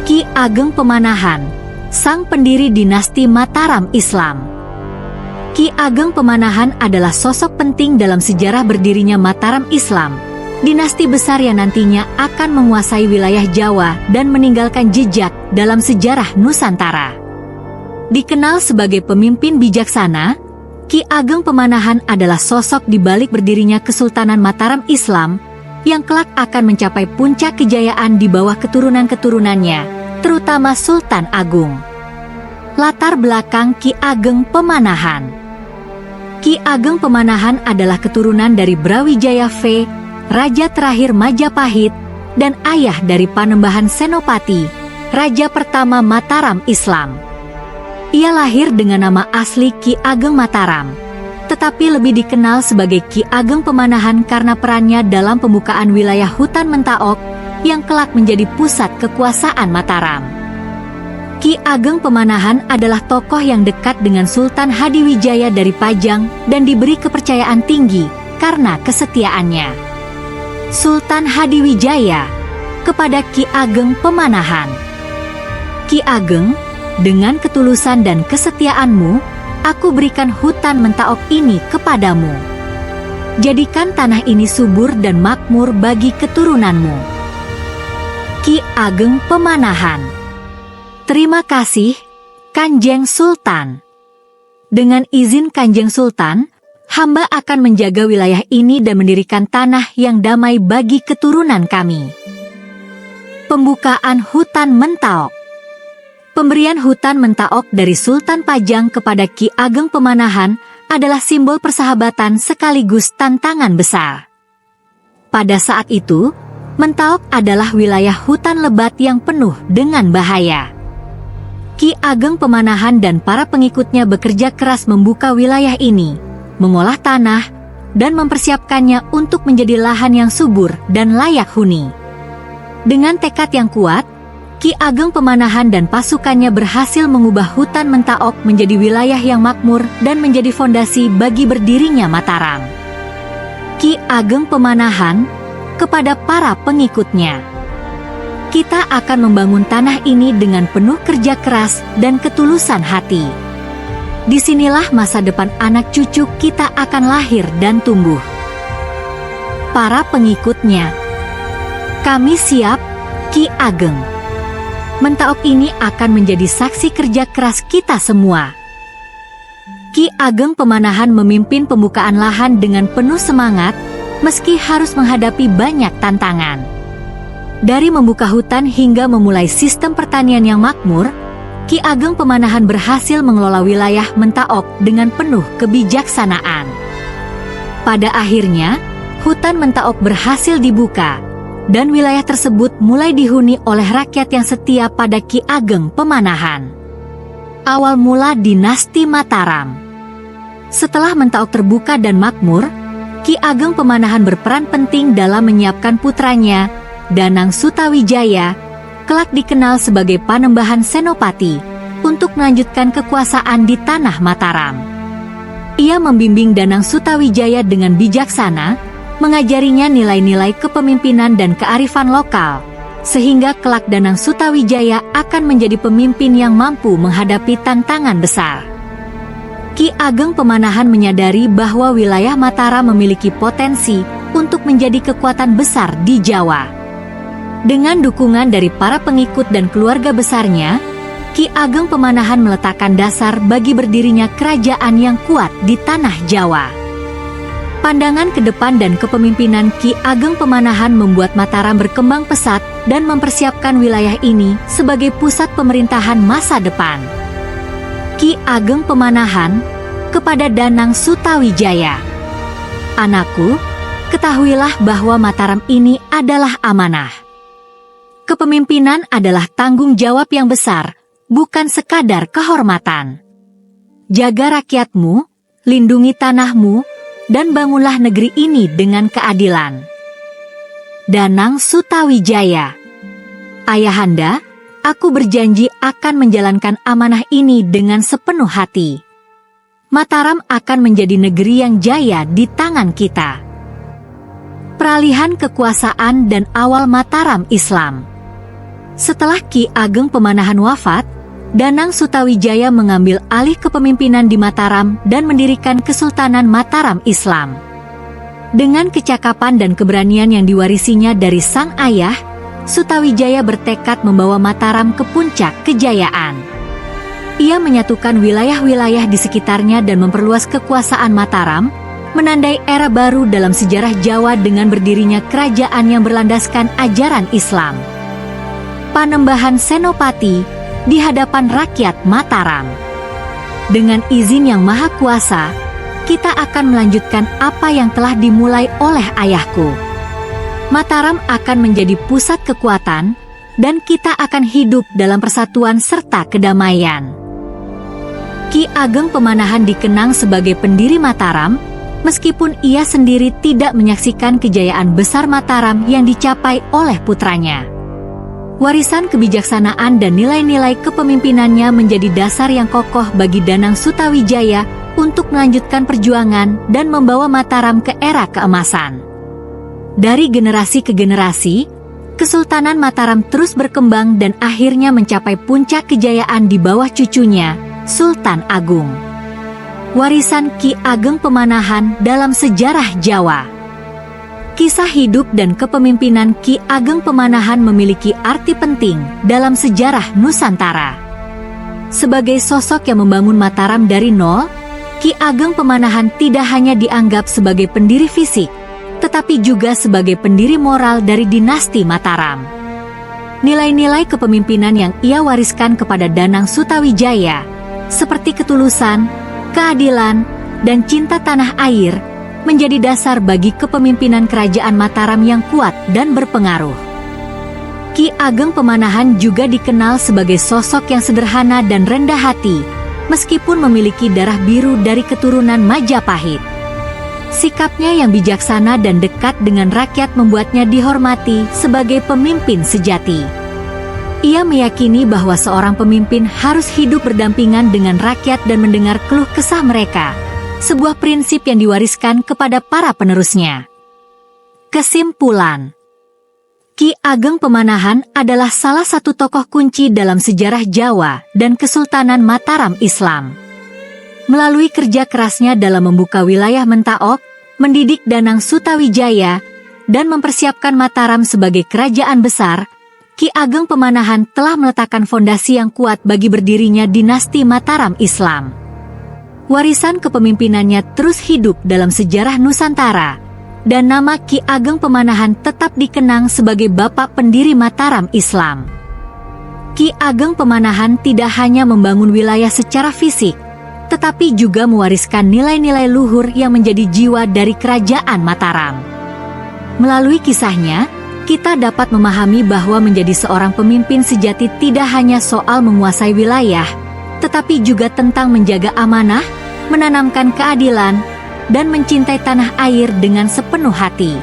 Ki Ageng Pemanahan, sang pendiri dinasti Mataram Islam. Ki Ageng Pemanahan adalah sosok penting dalam sejarah berdirinya Mataram Islam, dinasti besar yang nantinya akan menguasai wilayah Jawa dan meninggalkan jejak dalam sejarah Nusantara. Dikenal sebagai pemimpin bijaksana, Ki Ageng Pemanahan adalah sosok di balik berdirinya Kesultanan Mataram Islam yang kelak akan mencapai puncak kejayaan di bawah keturunan-keturunannya, terutama Sultan Agung. Latar belakang Ki Ageng Pemanahan. Ki Ageng Pemanahan adalah keturunan dari Brawijaya V, raja terakhir Majapahit, dan ayah dari Panembahan Senopati, raja pertama Mataram Islam. Ia lahir dengan nama asli Ki Ageng Mataram, tetapi lebih dikenal sebagai Ki Ageng Pemanahan karena perannya dalam pembukaan wilayah hutan Mentaok yang kelak menjadi pusat kekuasaan Mataram. Ki Ageng Pemanahan adalah tokoh yang dekat dengan Sultan Hadiwijaya dari Pajang dan diberi kepercayaan tinggi karena kesetiaannya. Sultan Hadiwijaya kepada Ki Ageng Pemanahan. Ki Ageng, dengan ketulusan dan kesetiaanmu, aku berikan hutan Mentaok ini kepadamu. Jadikan tanah ini subur dan makmur bagi keturunanmu. Ki Ageng Pemanahan. Terima kasih, Kanjeng Sultan. Dengan izin Kanjeng Sultan, hamba akan menjaga wilayah ini dan mendirikan tanah yang damai bagi keturunan kami. Pembukaan hutan Mentaok. Pemberian hutan Mentaok dari Sultan Pajang kepada Ki Ageng Pemanahan adalah simbol persahabatan sekaligus tantangan besar. Pada saat itu, Mentaok adalah wilayah hutan lebat yang penuh dengan bahaya. Ki Ageng Pemanahan dan para pengikutnya bekerja keras membuka wilayah ini, mengolah tanah, dan mempersiapkannya untuk menjadi lahan yang subur dan layak huni. Dengan tekad yang kuat, Ki Ageng Pemanahan dan pasukannya berhasil mengubah hutan Mentaok menjadi wilayah yang makmur dan menjadi fondasi bagi berdirinya Mataram. Ki Ageng Pemanahan kepada para pengikutnya. Kita akan membangun tanah ini dengan penuh kerja keras dan ketulusan hati. Disinilah masa depan anak cucu kita akan lahir dan tumbuh. Para pengikutnya. Kami siap, Ki Ageng. Mentaok ini akan menjadi saksi kerja keras kita semua. Ki Ageng Pemanahan memimpin pembukaan lahan dengan penuh semangat, meski harus menghadapi banyak tantangan. Dari membuka hutan hingga memulai sistem pertanian yang makmur, Ki Ageng Pemanahan berhasil mengelola wilayah Mentaok dengan penuh kebijaksanaan. Pada akhirnya, hutan Mentaok berhasil dibuka, dan wilayah tersebut mulai dihuni oleh rakyat yang setia pada Ki Ageng Pemanahan. Awal mula dinasti Mataram. Setelah Mentaok terbuka dan makmur, Ki Ageng Pemanahan berperan penting dalam menyiapkan putranya, Danang Sutawijaya, kelak dikenal sebagai Panembahan Senopati, untuk melanjutkan kekuasaan di tanah Mataram. Ia membimbing Danang Sutawijaya dengan bijaksana, mengajarinya nilai-nilai kepemimpinan dan kearifan lokal, sehingga kelak Danang Sutawijaya akan menjadi pemimpin yang mampu menghadapi tantangan besar. Ki Ageng Pemanahan menyadari bahwa wilayah Mataram memiliki potensi untuk menjadi kekuatan besar di Jawa. Dengan dukungan dari para pengikut dan keluarga besarnya, Ki Ageng Pemanahan meletakkan dasar bagi berdirinya kerajaan yang kuat di tanah Jawa. Pandangan ke depan dan kepemimpinan Ki Ageng Pemanahan membuat Mataram berkembang pesat dan mempersiapkan wilayah ini sebagai pusat pemerintahan masa depan. Ki Ageng Pemanahan kepada Danang Sutawijaya. Anakku, ketahuilah bahwa Mataram ini adalah amanah. Kepemimpinan adalah tanggung jawab yang besar, bukan sekadar kehormatan. Jaga rakyatmu, lindungi tanahmu, dan bangunlah negeri ini dengan keadilan. Danang Sutawijaya. Ayahanda, aku berjanji akan menjalankan amanah ini dengan sepenuh hati. Mataram akan menjadi negeri yang jaya di tangan kita. Peralihan kekuasaan dan awal Mataram Islam. Setelah Ki Ageng Pemanahan wafat, Danang Sutawijaya mengambil alih kepemimpinan di Mataram dan mendirikan Kesultanan Mataram Islam. Dengan kecakapan dan keberanian yang diwarisinya dari sang ayah, Sutawijaya bertekad membawa Mataram ke puncak kejayaan. Ia menyatukan wilayah-wilayah di sekitarnya dan memperluas kekuasaan Mataram, menandai era baru dalam sejarah Jawa dengan berdirinya kerajaan yang berlandaskan ajaran Islam. Panembahan Senopati di hadapan rakyat Mataram. Dengan izin yang maha kuasa, kita akan melanjutkan apa yang telah dimulai oleh ayahku. Mataram akan menjadi pusat kekuatan, dan kita akan hidup dalam persatuan serta kedamaian. Ki Ageng Pemanahan dikenang sebagai pendiri Mataram, meskipun ia sendiri tidak menyaksikan kejayaan besar Mataram yang dicapai oleh putranya. Warisan kebijaksanaan dan nilai-nilai kepemimpinannya menjadi dasar yang kokoh bagi Danang Sutawijaya untuk melanjutkan perjuangan dan membawa Mataram ke era keemasan. Dari generasi ke generasi, Kesultanan Mataram terus berkembang dan akhirnya mencapai puncak kejayaan di bawah cucunya, Sultan Agung. Warisan Ki Ageng Pemanahan dalam sejarah Jawa. Kisah hidup dan kepemimpinan Ki Ageng Pemanahan memiliki arti penting dalam sejarah Nusantara. Sebagai sosok yang membangun Mataram dari nol, Ki Ageng Pemanahan tidak hanya dianggap sebagai pendiri fisik, tetapi juga sebagai pendiri moral dari dinasti Mataram. Nilai-nilai kepemimpinan yang ia wariskan kepada Danang Sutawijaya, seperti ketulusan, keadilan, dan cinta tanah air, menjadi dasar bagi kepemimpinan kerajaan Mataram yang kuat dan berpengaruh. Ki Ageng Pemanahan juga dikenal sebagai sosok yang sederhana dan rendah hati, meskipun memiliki darah biru dari keturunan Majapahit. Sikapnya yang bijaksana dan dekat dengan rakyat membuatnya dihormati sebagai pemimpin sejati. Ia meyakini bahwa seorang pemimpin harus hidup berdampingan dengan rakyat dan mendengar keluh kesah mereka, sebuah prinsip yang diwariskan kepada para penerusnya. Kesimpulan, Ki Ageng Pemanahan adalah salah satu tokoh kunci dalam sejarah Jawa dan Kesultanan Mataram Islam. Melalui kerja kerasnya dalam membuka wilayah Mentaok, mendidik Danang Sutawijaya, dan mempersiapkan Mataram sebagai kerajaan besar, Ki Ageng Pemanahan telah meletakkan fondasi yang kuat bagi berdirinya dinasti Mataram Islam. Warisan kepemimpinannya terus hidup dalam sejarah Nusantara, dan nama Ki Ageng Pemanahan tetap dikenang sebagai bapak pendiri Mataram Islam. Ki Ageng Pemanahan tidak hanya membangun wilayah secara fisik, tetapi juga mewariskan nilai-nilai luhur yang menjadi jiwa dari kerajaan Mataram. Melalui kisahnya, kita dapat memahami bahwa menjadi seorang pemimpin sejati tidak hanya soal menguasai wilayah, tetapi juga tentang menjaga amanah, menanamkan keadilan, dan mencintai tanah air dengan sepenuh hati.